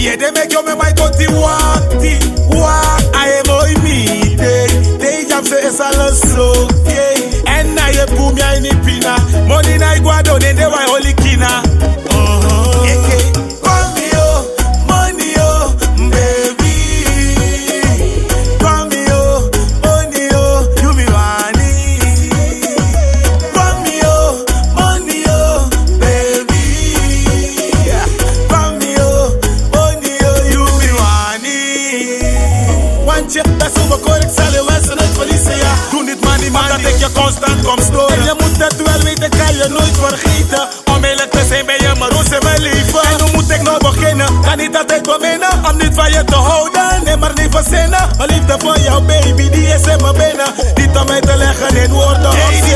Yeah, they make you me my toti wakti. I am oi me day. They jam say it's all so okay. And now you Boomja in pina. Money na iguado ne de wa holy kina. Dat is overkoren, ik zal je wensen het verliezen, ja. Doe niet money, maar dat ik je constant kom storen. En je moet het wel weten, kan je nooit vergeten. Om eerlijk te zijn ben je mijn roos in mijn leven. En hoe moet ik nou beginnen? Kan niet altijd beginnen. Om niet van je te houden, nee maar niet verzinnen. Mijn liefde voor jou baby, die is in mijn binnen. Niet om mij te leggen in woorden. Hey,